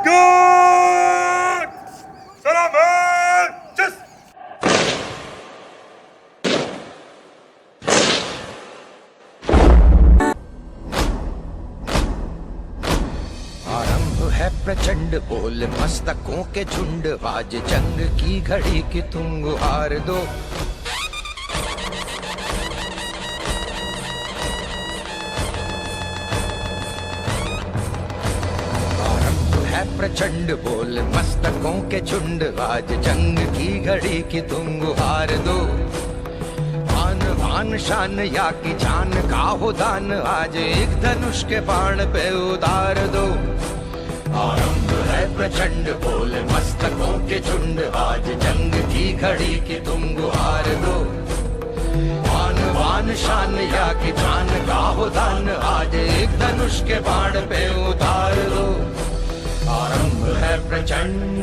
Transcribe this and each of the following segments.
Good! Salaman! Just आरंभ है प्रचंड बोल मस्तकों के झुंड आज जंग की घड़ी की तुम गुहार दो आरंभ है प्रचंड बोल मस्तकों के झुंड आज जंग की घड़ी की तुम गुहार दो आन भान शान या की जान का हो दान आज एक धनुष के बाण पे उतार दो आरंभ है प्रचंड बोल मस्तकों के झुंड आज जंग की घड़ी की तुम गुहार दो आन भान शान या की जान का हो दान आज एक धनुष के बाण पे उतार दो आरंभ है प्रचंड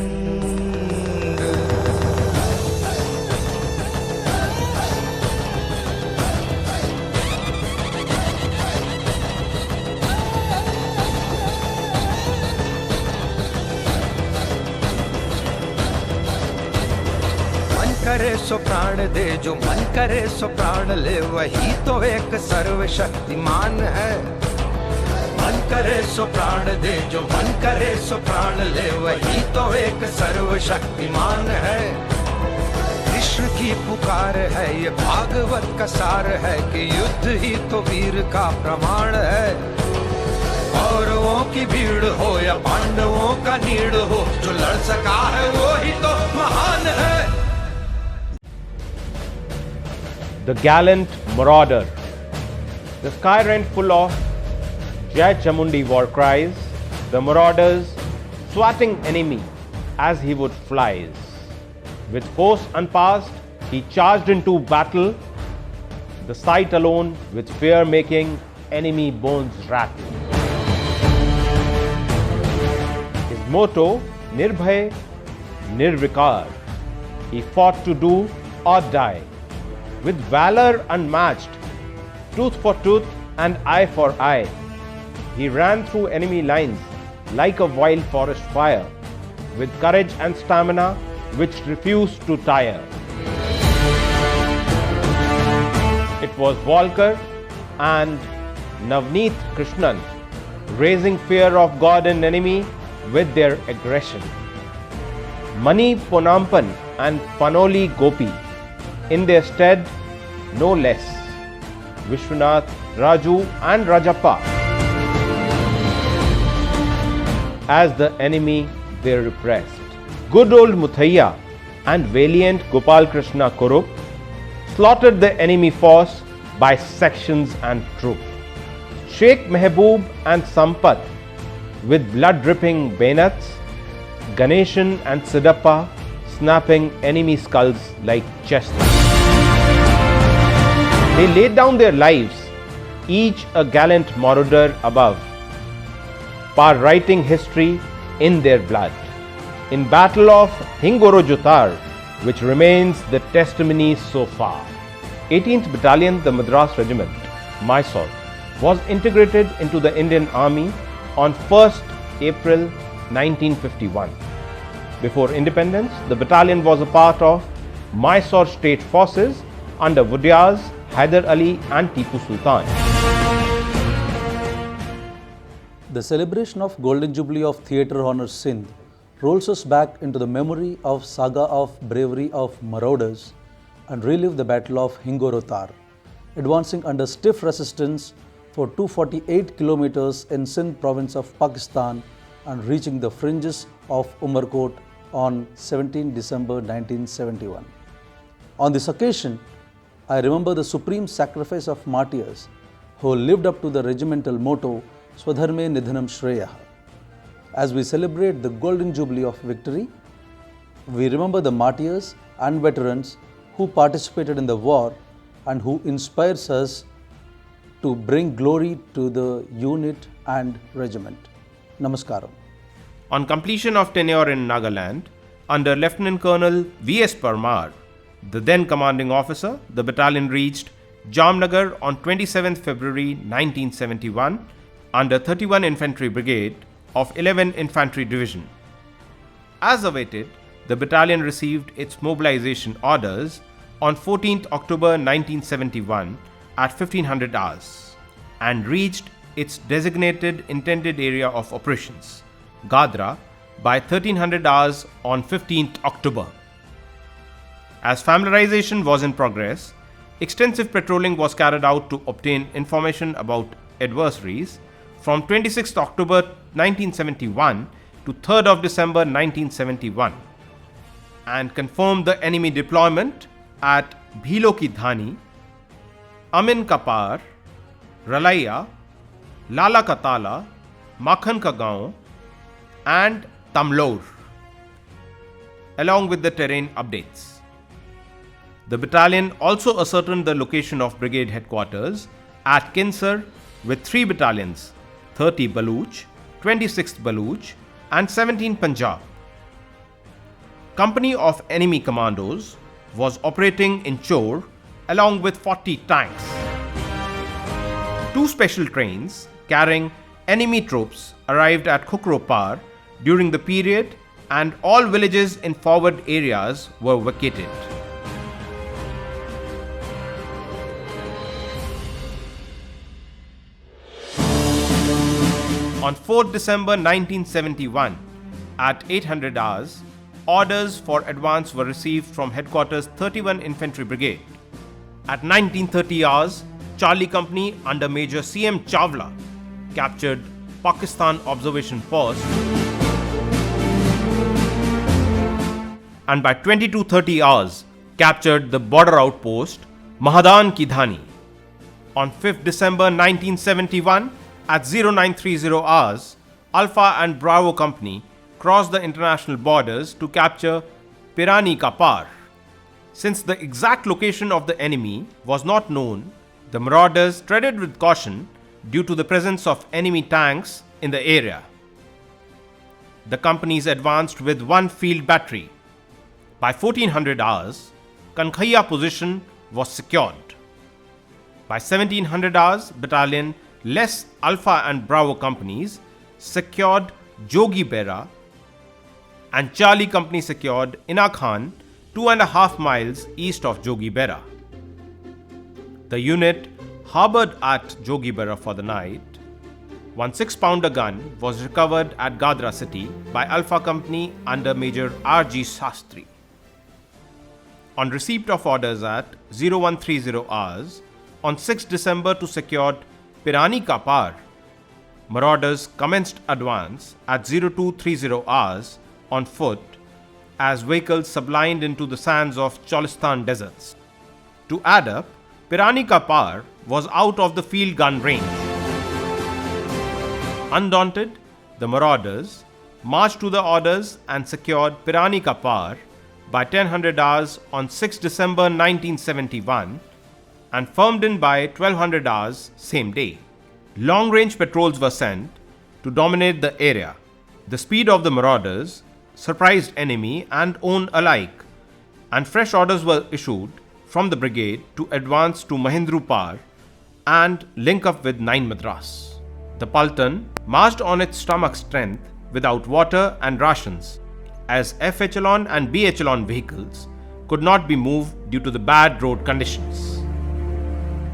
करे सो प्राण दे जो मन करे सो प्राण ले वही तो एक सर्वशक्तिमान है मन करे सो प्राण दे जो मन करे सो प्राण ले वही तो एक सर्वशक्तिमान है कृष्ण की पुकार है ये भागवत का सार है कि युद्ध ही तो वीर का प्रमाण है कौरवों की भीड़ हो या पांडवों का नीड़ हो जो लड़ सका है वो ही तो महान है The gallant marauder. The sky rent full of Jai Chamundi war cries, the marauders swatting enemy as he would flies. With force unpassed, he charged into battle, the sight alone with fear making enemy bones rattle. His motto, Nirbhay, Nirvikar. He fought to do or die. With valor unmatched, tooth for tooth and eye for eye, he ran through enemy lines like a wild forest fire, with courage and stamina which refused to tire. It was Volker and Navneet Krishnan raising fear of God and enemy with their aggression. Mani Ponampan and Panoli Gopi in their stead, no less, Vishwanath, Raju and Rajappa. As the enemy they repressed. Good old Muthaiya and valiant Gopal Krishna Kurup slaughtered the enemy force by sections and troop. Sheikh Mehboob and Sampat with blood-dripping bayonets, Ganeshan and Siddappa snapping enemy skulls like chestnuts. They laid down their lives, each a gallant marauder above, par writing history in their blood. In battle of Hingorothar, which remains the testimony so far. 18th Battalion, the Madras Regiment, Mysore, was integrated into the Indian Army on 1st April 1951. Before independence, the battalion was a part of Mysore State Forces under Wudiyars, Hyder Ali and Tipu Sultan. The celebration of Golden Jubilee of Theatre Honours Sindh rolls us back into the memory of saga of bravery of marauders and relive the Battle of Hingorothar, advancing under stiff resistance for 248 kilometers in Sindh province of Pakistan and reaching the fringes of Umarkot on 17 December 1971. On this occasion, I remember the supreme sacrifice of martyrs who lived up to the regimental motto Swadharme Nidhanam Shreyah. As we celebrate the Golden Jubilee of victory, we remember the martyrs and veterans who participated in the war and who inspires us to bring glory to the unit and regiment. Namaskaram. On completion of tenure in Nagaland, under Lieutenant Colonel V.S. Parmar, the then commanding officer, the battalion reached Jamnagar on 27th February 1971 under 31 Infantry Brigade of 11 Infantry Division. As awaited, the battalion received its mobilization orders on 14th October 1971 at 1500 hours and reached its designated intended area of operations, Gadra, by 1300 hours on 15th October. As familiarization was in progress, extensive patrolling was carried out to obtain information about adversaries from 26th October 1971 to 3rd of December 1971 and confirmed the enemy deployment at Bhilo Ki Dhani, Amin Kapar, Ralaiya, Lala Katala, Makhan Ka Gaon and Tamlore, along with the terrain updates. The battalion also ascertained the location of brigade headquarters at Kinsar with 3 battalions, 30 Baluch, 26th Baluch and 17 Punjab. Company of enemy commandos was operating in Chor along with 40 tanks. 2 special trains carrying enemy troops arrived at Hingorothar during the period and all villages in forward areas were vacated. On 4th December 1971, at 800 hours, orders for advance were received from Headquarters 31 Infantry Brigade. At 1930 hours, Charlie Company under Major C.M. Chawla captured Pakistan Observation Post, and by 22:30 hours captured the border outpost Mahadan Ki Dhani. On 5th December 1971, at 0930 hours, Alpha and Bravo Company crossed the international borders to capture Pirani Kapar. Since the exact location of the enemy was not known, the marauders treaded with caution due to the presence of enemy tanks in the area. The companies advanced with 1 field battery. By 1400 hours, Kankhaiya position was secured. By 1700 hours, battalion less Alpha and Bravo companies secured Jogi Bera and Charlie Company secured Inakhan 2.5 miles east of Jogi Bera. The unit harbored at Jogi Bera for the night. 1 6-pounder gun was recovered at Gadra city by Alpha Company under Major R.G. Sastri. On receipt of orders at 0130 hours, on 6 December to secure Pirani Kapar, marauders commenced advance at 0230 hours on foot as vehicles sublined into the sands of Cholistan deserts. To add up, Pirani Kapar was out of the field gun range. Undaunted, the marauders marched to the orders and secured Pirani Kapar by 1000 hours on 6 December 1971 and firmed in by 1200 hours same day. Long-range patrols were sent to dominate the area. The speed of the marauders surprised enemy and own alike, and fresh orders were issued from the brigade to advance to Mahindrupar and link up with 9 Madras. The Paltan marched on its stomach strength without water and rations, as F echelon and B echelon vehicles could not be moved due to the bad road conditions.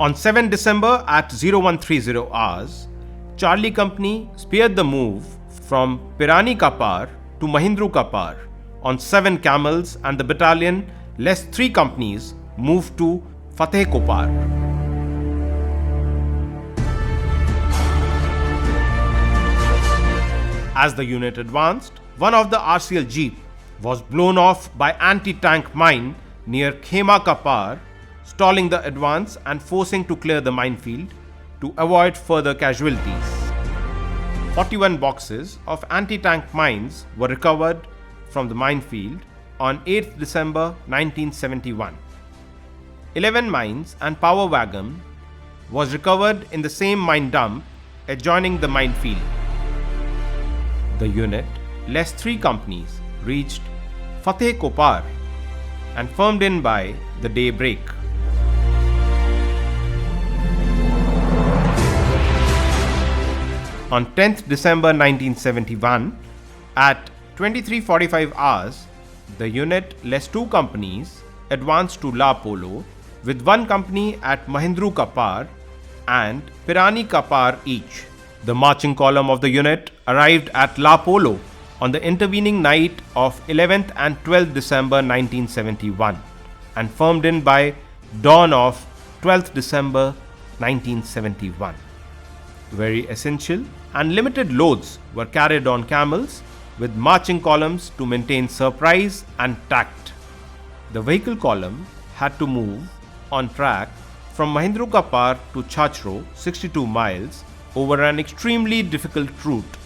On 7 December at 0130 hours, Charlie Company speared the move from Pirani Kapar to Mahindru Kapar on 7 camels, and the battalion less 3 companies moved to Fateh Kopar. As the unit advanced, one of the RCL jeep was blown off by anti-tank mine near Khema Kapar, stalling the advance and forcing to clear the minefield to avoid further casualties. 41 boxes of anti-tank mines were recovered from the minefield on 8th December 1971. 11 mines and power wagon was recovered in the same mine dump adjoining the minefield. The unit, less 3 companies, reached Fateh Kopar and firmed in by the daybreak. On 10th December 1971, at 23:45 hours, the unit, less 2 companies, advanced to La Polo, with 1 company at Mahindru Kapar and Pirani Kapar each. The marching column of the unit arrived at La Polo on the intervening night of 11th and 12th December 1971 and formed in by dawn of 12th December 1971. Very essential and limited loads were carried on camels with marching columns to maintain surprise and tact. The vehicle column had to move on track from Mahindru Kapar to Chachro, 62 miles, over an extremely difficult route.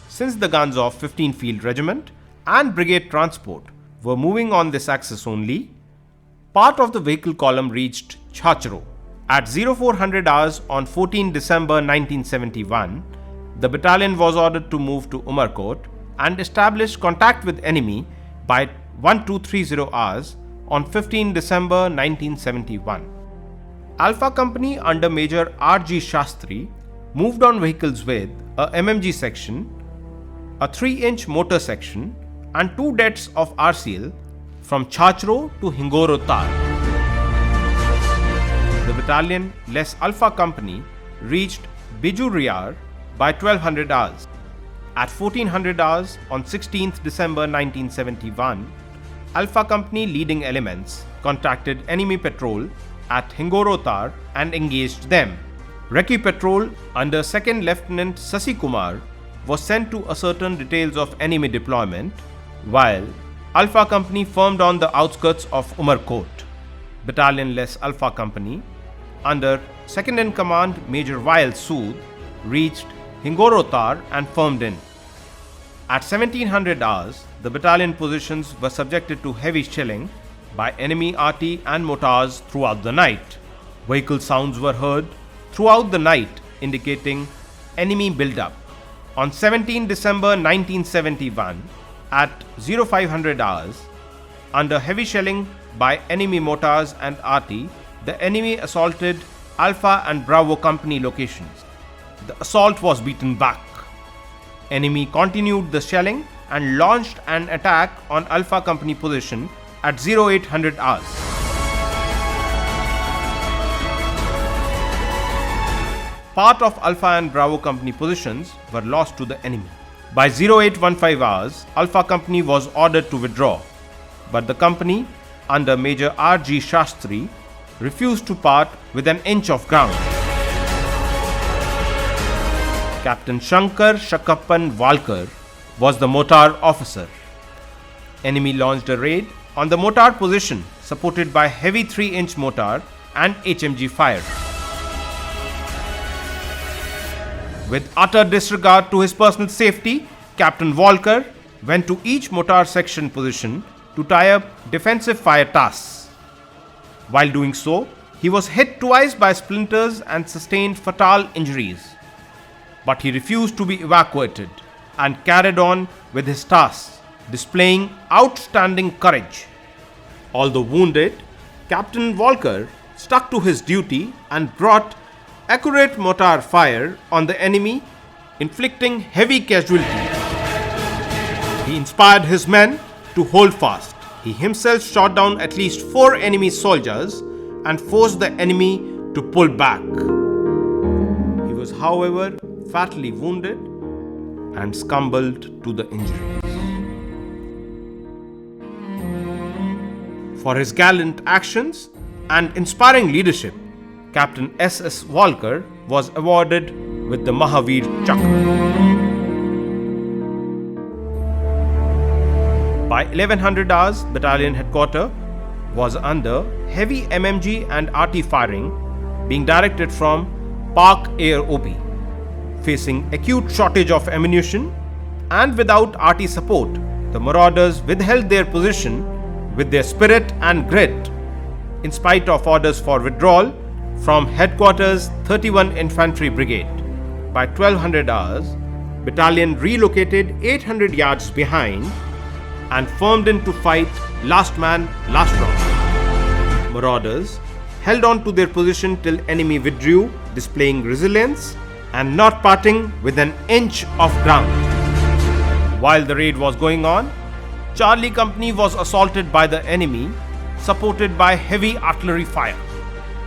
Since the guns of 15th Field Regiment and Brigade Transport were moving on this axis only, part of the vehicle column reached Chachro. At 0400 hours on 14 December 1971, the battalion was ordered to move to Umarkot and establish contact with enemy by 1230 hours on 15 December 1971. Alpha Company under Major R.G. Shastri moved on vehicles with a MMG section, a 3-inch motor section and 2 deaths of RCL from Chachro to Hingorothar. The battalion, less Alpha Company, reached Bijuriyar by 1200 hours. At 1400 hours on 16th December 1971, Alpha Company leading elements contacted enemy patrol at Hingorothar and engaged them. Recce Patrol under 2nd Lieutenant Sasi Kumar was sent to ascertain details of enemy deployment, while Alpha Company formed on the outskirts of Umarkot. Battalion less Alpha Company under 2nd in command Major Vail Sood reached Hingorothar and formed in. At 1700 hours, the battalion positions were subjected to heavy shelling by enemy RT and mortars throughout the night. Vehicle sounds were heard throughout the night indicating enemy build-up. On 17 December 1971, at 0500 hours, under heavy shelling by enemy mortars and RT, the enemy assaulted Alpha and Bravo Company locations. The assault was beaten back. Enemy continued the shelling and launched an attack on Alpha Company position at 0800 hours. Part of Alpha and Bravo Company positions were lost to the enemy. By 0815 hours, Alpha Company was ordered to withdraw, but the company under Major R.G. Shastri refused to part with an inch of ground. Captain Shankar Shakappan Walkar was the mortar officer. Enemy launched a raid on the mortar position supported by heavy 3-inch mortar and HMG fire. With utter disregard to his personal safety, Captain Walker went to each mortar section position to tie up defensive fire tasks. While doing so, he was hit twice by splinters and sustained fatal injuries. But he refused to be evacuated and carried on with his tasks, displaying outstanding courage. Although wounded, Captain Walker stuck to his duty and brought accurate mortar fire on the enemy, inflicting heavy casualties. He inspired his men to hold fast. He himself shot down at least 4 enemy soldiers and forced the enemy to pull back. He was, however, fatally wounded and succumbed to the injuries. For his gallant actions and inspiring leadership, Captain S.S. Walker was awarded with the Mahavir Chakra. By 1100 hours, battalion headquarters was under heavy MMG and RT firing being directed from Park Air OP. Facing acute shortage of ammunition and without RT support, the marauders withheld their position with their spirit and grit in spite of orders for withdrawal from headquarters 31 Infantry Brigade. By 1200 hours, battalion relocated 800 yards behind and formed in to fight last man, last round. Marauders held on to their position till enemy withdrew, displaying resilience and not parting with an inch of ground. While the raid was going on, Charlie Company was assaulted by the enemy, supported by heavy artillery fire.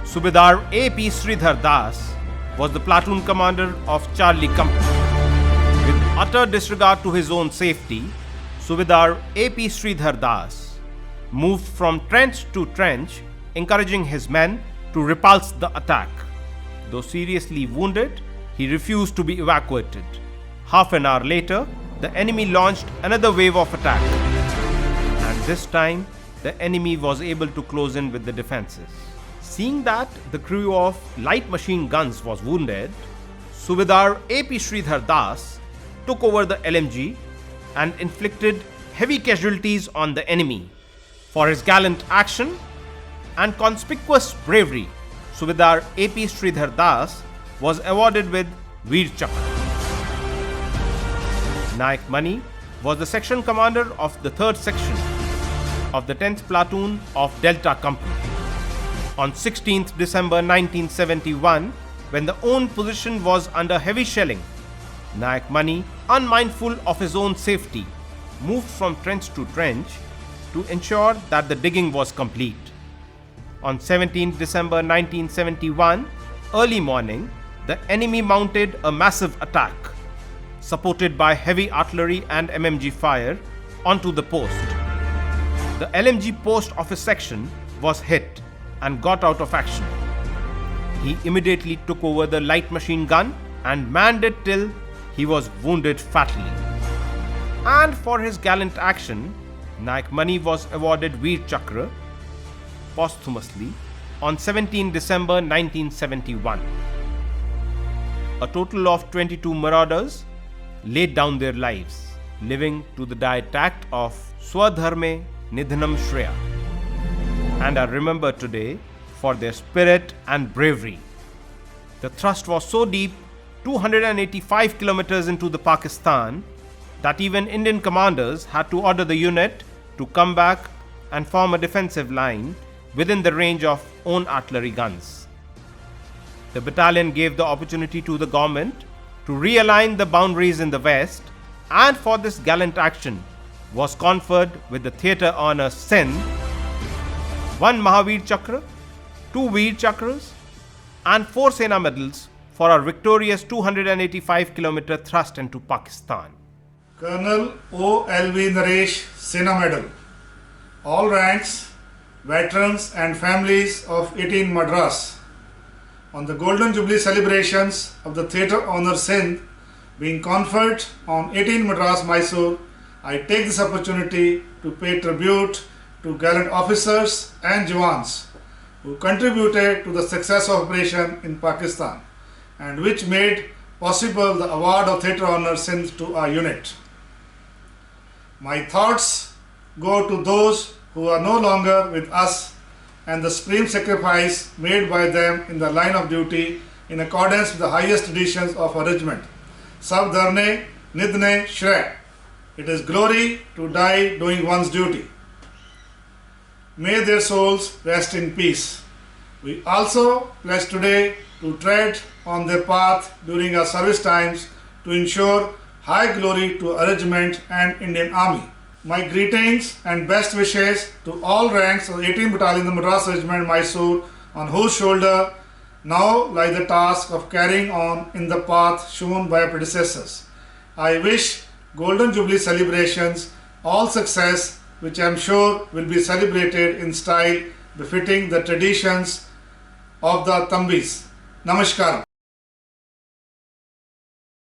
Subedar A.P. Sridhar Das was the platoon commander of Charlie Company. With utter disregard to his own safety, Subedar A.P. Sridhar Das moved from trench to trench, encouraging his men to repulse the attack. Though seriously wounded, he refused to be evacuated. Half an hour later, the enemy launched another wave of attack. And this time, the enemy was able to close in with the defenses. Seeing that the crew of light machine guns was wounded, Subedar A.P. Sridhar Das took over the LMG and inflicted heavy casualties on the enemy. For his gallant action and conspicuous bravery, Subedar A.P. Sridhar Das was awarded with Veer Chakra. Naik Mani was the section commander of the 3rd section of the 10th platoon of Delta Company. On 16th December 1971, when the own position was under heavy shelling, Naik Mani, unmindful of his own safety, moved from trench to trench to ensure that the digging was complete. On 17th December 1971, early morning, the enemy mounted a massive attack, supported by heavy artillery and MMG fire, onto the post. The LMG post of his section was hit and got out of action. He immediately took over the light machine gun and manned it till he was wounded fatally. And for his gallant action, Naik Mani was awarded Veer Chakra posthumously on 17 December 1971. A total of 22 marauders laid down their lives, living to the diet-act of Swadharme Nidhanam Shreya, and are remembered today for their spirit and bravery. The thrust was so deep, 285 kilometers into the Pakistan, that even Indian commanders had to order the unit to come back and form a defensive line within the range of own artillery guns. The battalion gave the opportunity to the government to realign the boundaries in the west, and for this gallant action was conferred with the Theatre Honour Sindh 1 Mahavir Chakra, 2 Veer Chakras and 4 Sena medals for our victorious 285-kilometer thrust into Pakistan. Colonel O.L.V. Naresh Sena Medal. All ranks, veterans and families of 18 Madras. On the Golden Jubilee celebrations of the Theatre Honour Sindh being conferred on 18 Madras, Mysore, I take this opportunity to pay tribute to gallant officers and Jawans who contributed to the success of operation in Pakistan and which made possible the award of Theatre Honour Sindh to our unit. My thoughts go to those who are no longer with us and the supreme sacrifice made by them in the line of duty in accordance with the highest traditions of our regiment. Sab dharne nidne shray. It is glory to die doing one's duty. May their souls rest in peace. We also pledge today to tread on their path during our service times to ensure high glory to our regiment and Indian Army. My greetings and best wishes to all ranks of the 18th Battalion, the Madras Regiment, Mysore, on whose shoulder now lies the task of carrying on in the path shown by our predecessors. I wish Golden Jubilee celebrations all success, which I am sure will be celebrated in style befitting the traditions of the Tambis. Namaskar.